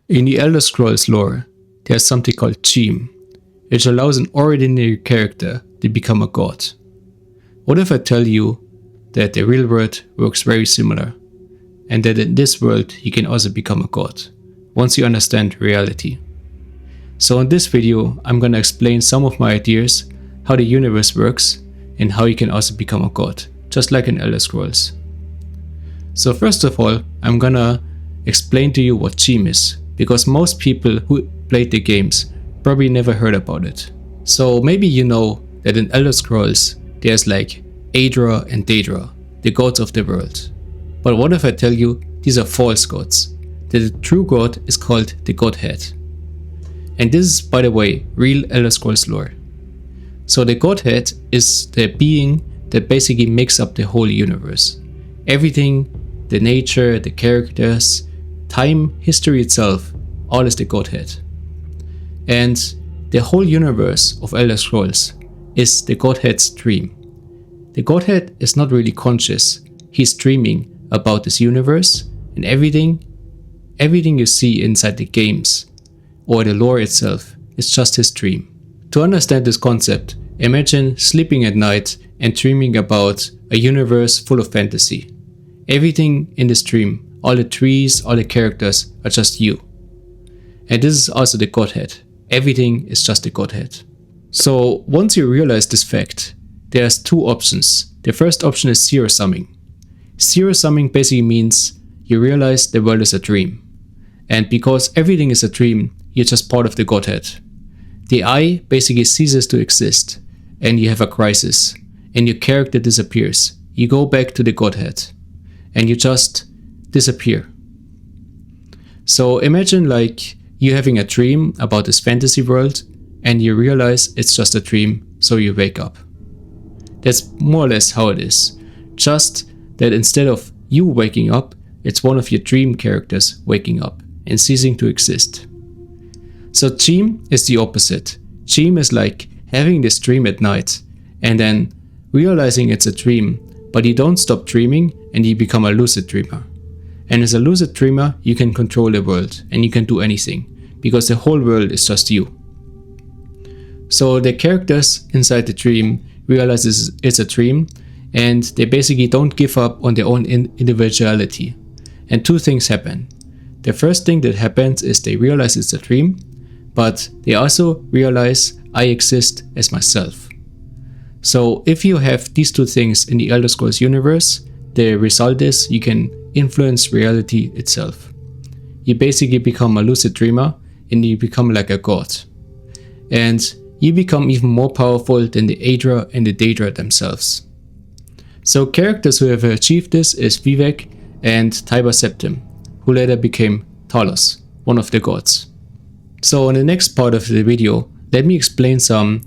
In the Elder Scrolls lore, there's something called CHIM, which allows an ordinary character to become a god. What if I tell you that the real world works very similar, and that in this world you can also become a god, once you understand reality? So in this video, I'm gonna explain some of my ideas, how the universe works, and how you can also become a god, just like in Elder Scrolls. So first of all, I'm gonna explain to you what CHIM is, because most people who played the games probably never heard about it. So maybe you know that in Elder Scrolls there's like Aedra and Daedra, the gods of the world. But what if I tell you these are false gods, that the true god is called the Godhead? And this is, by the way, real Elder Scrolls lore. So the Godhead is the being that basically makes up the whole universe. Everything, the nature, the characters, time, history itself, all is the Godhead. And the whole universe of Elder Scrolls is the Godhead's dream. The Godhead is not really conscious. He's dreaming about this universe, and everything you see inside the games or the lore itself is just his dream. To understand this concept, imagine sleeping at night and dreaming about a universe full of fantasy. Everything in this dream, all the trees, all the characters are just you. And this is also the Godhead. Everything is just the Godhead. So once you realize this fact, there's two options. The first option is zero summing. Zero summing basically means you realize the world is a dream. And because everything is a dream, you're just part of the Godhead. The I basically ceases to exist, and you have a crisis, and your character disappears. You go back to the Godhead, and you just disappear. So imagine like you having a dream about this fantasy world, and you realize it's just a dream, so you wake up. That's more or less how it is. Just that instead of you waking up, it's one of your dream characters waking up and ceasing to exist. So CHIM is the opposite. CHIM is like having this dream at night and then realizing it's a dream, but you don't stop dreaming and you become a lucid dreamer. And as a lucid dreamer, you can control the world and you can do anything because the whole world is just you. So the characters inside the dream realize it's a dream, and they basically don't give up on their own individuality. And two things happen. The first thing that happens is they realize it's a dream, but they also realize I exist as myself. So if you have these two things in the Elder Scrolls universe, the result is you can influence reality itself. You basically become a lucid dreamer and you become like a god. And you become even more powerful than the Aedra and the Daedra themselves. So characters who have achieved this is Vivek and Tiber Septim, who later became Talos, one of the gods. So in the next part of the video, let me explain some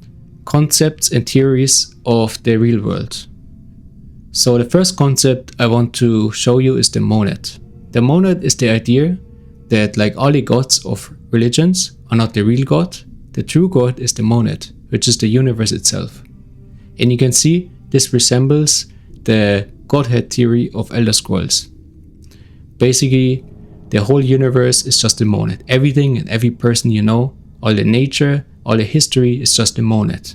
concepts and theories of the real world. So the first concept I want to show you is the monad. The monad is the idea that like all the gods of religions are not the real god. The true god is the monad, which is the universe itself. And you can see this resembles the Godhead theory of Elder Scrolls. Basically, the whole universe is just a monad. Everything and every person you know, all the nature, all the history is just a monad.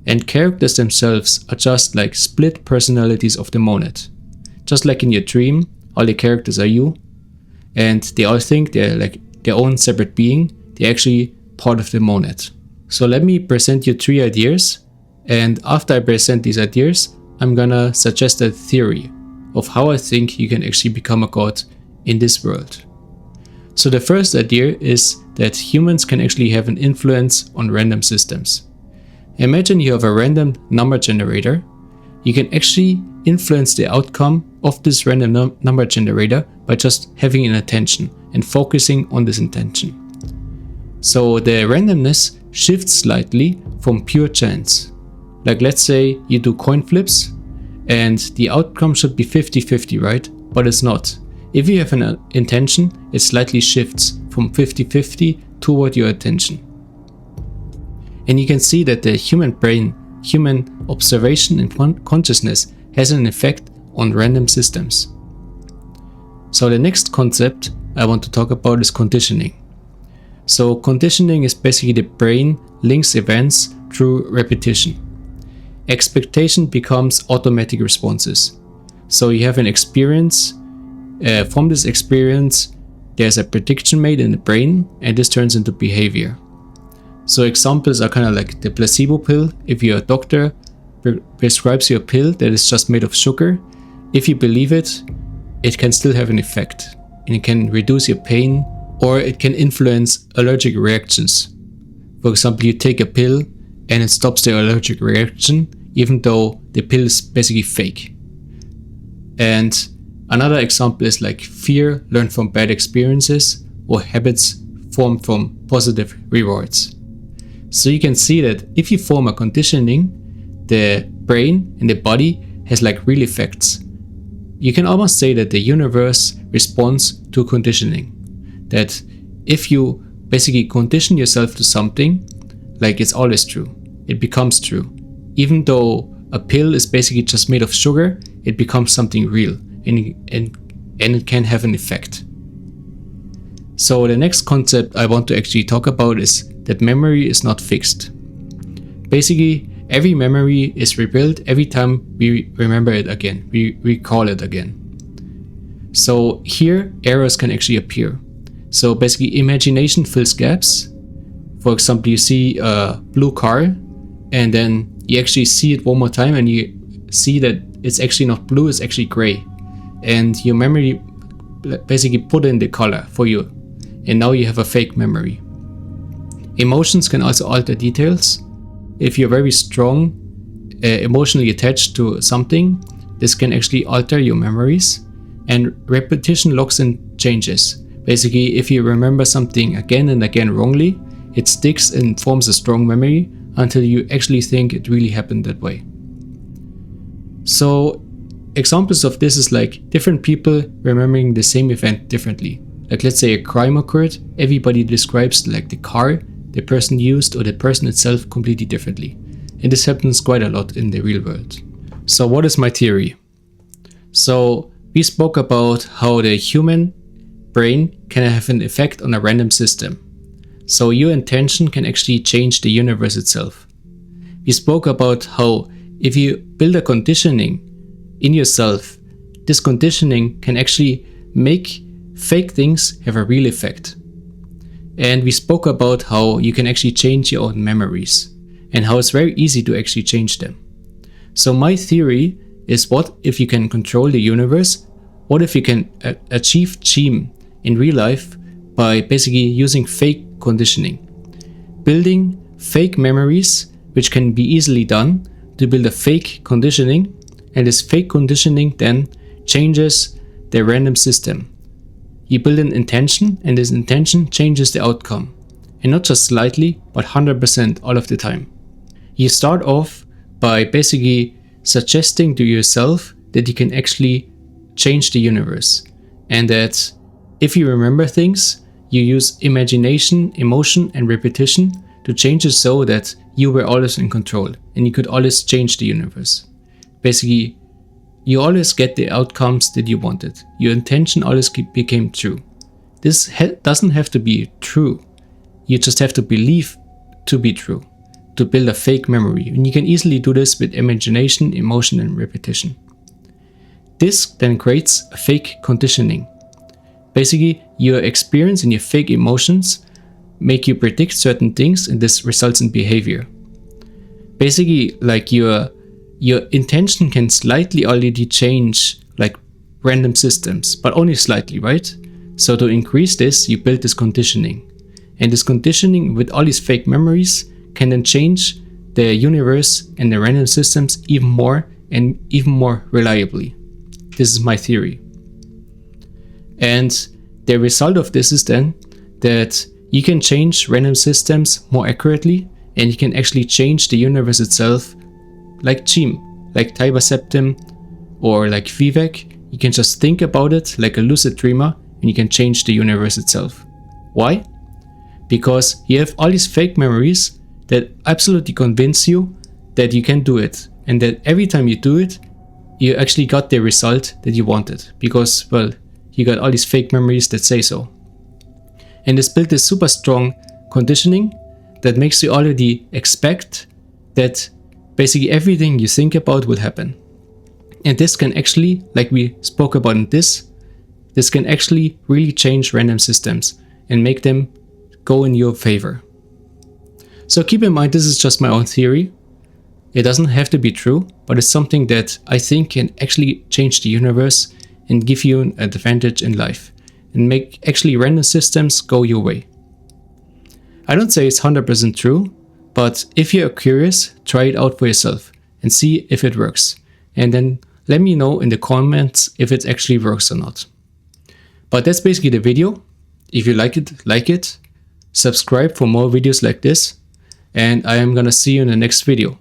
And characters themselves are just like split personalities of the monad. Just like in your dream, all the characters are you, and they all think they're like their own separate being. They're actually part of the monad. So let me present you three ideas, and after I present these ideas, I'm gonna suggest a theory of how I think you can actually become a god in this world. So the first idea is that humans can actually have an influence on random systems. Imagine you have a random number generator. You can actually influence the outcome of this random number generator by just having an intention and focusing on this intention. So the randomness shifts slightly from pure chance. Like let's say you do coin flips and the outcome should be 50-50, right? But it's not. If you have an intention, it slightly shifts from 50-50 toward your attention. And you can see that the human brain, human observation and consciousness has an effect on random systems. So the next concept I want to talk about is conditioning. So conditioning is basically the brain links events through repetition. Expectation becomes automatic responses. So you have an experience. From this experience, there's a prediction made in the brain, and this turns into behavior. So examples are kind of like the placebo pill. If your doctor prescribes you a pill that is just made of sugar, if you believe it, it can still have an effect, and it can reduce your pain, or it can influence allergic reactions. For example, you take a pill and it stops the allergic reaction, even though the pill is basically fake. And another example is like fear learned from bad experiences, or habits formed from positive rewards. So you can see that if you form a conditioning, the brain and the body has like real effects. You can almost say that the universe responds to conditioning. That if you basically condition yourself to something, like it's always true, it becomes true. Even though a pill is basically just made of sugar, it becomes something real, and it can have an effect. So the next concept I want to actually talk about is that memory is not fixed. Basically, every memory is rebuilt every time we remember it again, we recall it again. So here, errors can actually appear. So basically, imagination fills gaps. For example, you see a blue car, and then you actually see it one more time, and you see that it's actually not blue, it's actually gray. And your memory basically put in the color for you, and now you have a fake memory. Emotions can also alter details. If you're very strong, emotionally attached to something, this can actually alter your memories. And repetition locks in changes. Basically, if you remember something again and again wrongly, it sticks and forms a strong memory until you actually think it really happened that way. So examples of this is like different people remembering the same event differently. Like let's say a crime occurred, everybody describes like the car the person used or the person itself completely differently. And this happens quite a lot in the real world. So what is my theory? So we spoke about how the human brain can have an effect on a random system. So your intention can actually change the universe itself. We spoke about how if you build a conditioning in yourself, this conditioning can actually make fake things have a real effect. And we spoke about how you can actually change your own memories and how it's very easy to actually change them. So my theory is, what if you can control the universe? What if you can achieve CHIM in real life by basically using fake conditioning? Building fake memories, which can be easily done to build a fake conditioning, and this fake conditioning then changes the random system. You build an intention, and this intention changes the outcome. And not just slightly, but 100% all of the time. You start off by basically suggesting to yourself that you can actually change the universe. And that if you remember things, you use imagination, emotion, and repetition to change it so that you were always in control and you could always change the universe. Basically, you always get the outcomes that you wanted. Your intention always became true. This doesn't have to be true. You just have to believe to be true, to build a fake memory. And you can easily do this with imagination, emotion, and repetition. This then creates a fake conditioning. Basically, your experience and your fake emotions make you predict certain things, and this results in behavior. Basically, like your intention can slightly already change like random systems, but only slightly, right? So to increase this, you build this conditioning. And this conditioning with all these fake memories can then change the universe and the random systems even more and even more reliably. This is my theory. And the result of this is then that you can change random systems more accurately, and you can actually change the universe itself like CHIM, like Taiba Septim, or like Vivek. You can just think about it like a lucid dreamer, and you can change the universe itself. Why? Because you have all these fake memories that absolutely convince you that you can do it, and that every time you do it, you actually got the result that you wanted, because, well, you got all these fake memories that say so. And this built this super strong conditioning that makes you already expect that basically everything you think about will happen. And this can actually, like we spoke about in this can actually really change random systems and make them go in your favor. So keep in mind, this is just my own theory. It doesn't have to be true, but it's something that I think can actually change the universe and give you an advantage in life and make actually random systems go your way. I don't say it's 100% true, but if you're curious, try it out for yourself and see if it works. And then let me know in the comments if it actually works or not. But that's basically the video. If you like it, subscribe for more videos like this, and I am gonna see you in the next video.